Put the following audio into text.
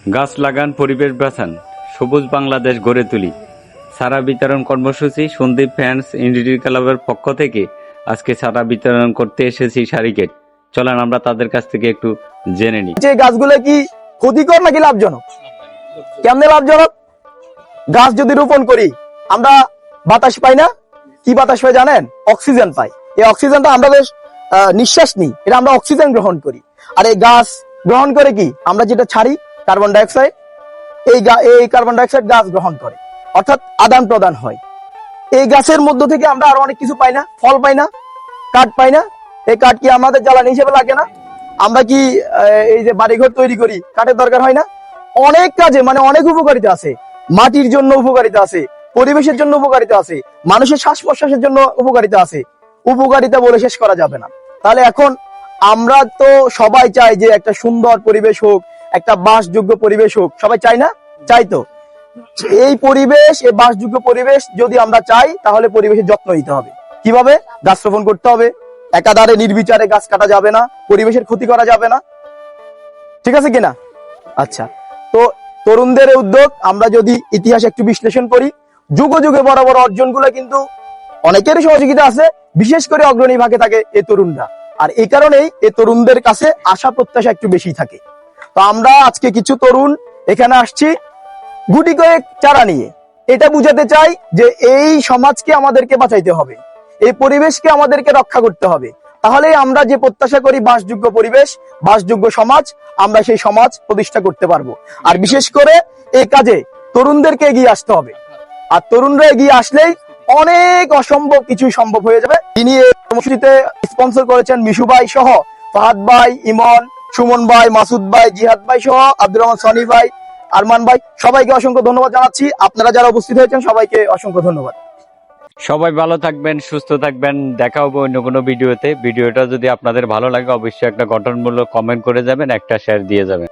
গাছ লাগান, পরিবেশ বাঁচান, সবুজ বাংলাদেশ গড়ে তুলি। চারা বিতরণ কর্মসূচি সন্দীপ ফ্যান্স ইন্ডিটি ক্লাবের পক্ষ থেকে আজকে চারা বিতরণ করতে এসেছি সারিগেট। চলেন আমরা তাদের কাছ থেকে একটু জেনে নিই। যে গাছগুলো কি ক্ষতিকর নাকি লাভজনক? কেমনে লাভজনক? গাছ যদি রোপণ করি আমরা বাতাস পাই না, কি বাতাস পাই জানেন? অক্সিজেন পাই। এই অক্সিজেনটা আমরা বেশ নিঃশ্বাস নিই, এটা আমরা অক্সিজেন গ্রহণ করি। আর এই গাছ গ্রহণ করে কি আমরা যেটা ছাড়ি কার্বন ডাইঅক্সাইড, এই কার্বন ডাইঅক্সাইড গাছ গ্রহণ করে, অর্থাৎ আদান প্রদান হয়। এই গাছের মধ্য থেকে আমরা আরো অনেক কিছু পাই না, ফল পাই না, কাঠ পাই না। এই কাঠ কি আমাদের জ্বালানি হিসেবে লাগে না? আমরা কি এই যে বাড়িঘর তৈরি করি, কাঠের দরকার হয় না? অনেক কাজে মানে অনেক উপকারিতা আছে। মাটির জন্য উপকারিতা আছে, পরিবেশের জন্য উপকারিতা আছে, মানুষের শ্বাস প্রশ্বাসের জন্য উপকারিতা আছে। উপকারিতা বলে শেষ করা যাবে না। তাহলে এখন আমরা তো সবাই চাই যে একটা সুন্দর পরিবেশ হোক, একটা বাসযোগ্য পরিবেশ হোক, সবাই চাই না? চাই তো। এই পরিবেশ, এই বাসযোগ্য পরিবেশ যদি আমরা চাই তাহলে পরিবেশের যত্ন নিতে হবে। কিভাবে? গাছ রোপণ করতে হবে। একাধারে নির্বিচারে গাছ কাটা যাবে না, পরিবেশের ক্ষতি করা যাবে না। ঠিক আছে কিনা? আচ্ছা, তো তরুণদের উদ্যোগ আমরা যদি ইতিহাস একটু বিশ্লেষণ করি, যুগে যুগে বড় বড় অর্জনগুলো কিন্তু অনেকেরই সহযোগিতা আছে, বিশেষ করে অগ্রণী ভাগে থাকে এই তরুণরা। আর এই কারণেই এই তরুণদের কাছে আশা প্রত্যাশা একটু বেশি থাকে। তো আমরা আজকে কিছু তরুণ এখানে আসছি গুটি কয়েক চারা নিয়ে। এটা বুঝাতে চাই যে এই সমাজকে আমাদেরকে বাঁচাইতে হবে, এই পরিবেশকে আমাদেরকে রক্ষা করতে হবে। তাহলে আমরা যে প্রত্যাশা করি বাসযোগ্য পরিবেশ, বাসযোগ্য সমাজ, আমরা সেই সমাজ প্রতিষ্ঠা করতে পারবো। আর বিশেষ করে এই কাজে তরুণদেরকে এগিয়ে আসতে হবে। আর তরুণরা এগিয়ে আসলেই অনেক অসম্ভব কিছু সম্ভব হয়ে যাবে। তিনি এই কর্মসূচিতে স্পন্সর করেছেন মিশু ভাই সহ ফাহাদ ভাই, ইমন, সুমন ভাই, মাসুদ ভাই, জিহাদ ভাই সহ আব্দুর রহমান সনি ভাই, আরমান ভাই, সবাইকে অসংখ্য ধন্যবাদ জানাচ্ছি। আপনারা যারা উপস্থিত হয়েছেন সবাইকে অসংখ্য ধন্যবাদ। সবাই ভালো থাকবেন, সুস্থ থাকবেন। দেখা হবে অন্য কোনো ভিডিওতে। ভিডিওটা যদি আপনাদের ভালো লাগে অবশ্যই একটা গঠনমূলক কমেন্ট করে যাবেন, একটা শেয়ার দিয়ে যাবেন।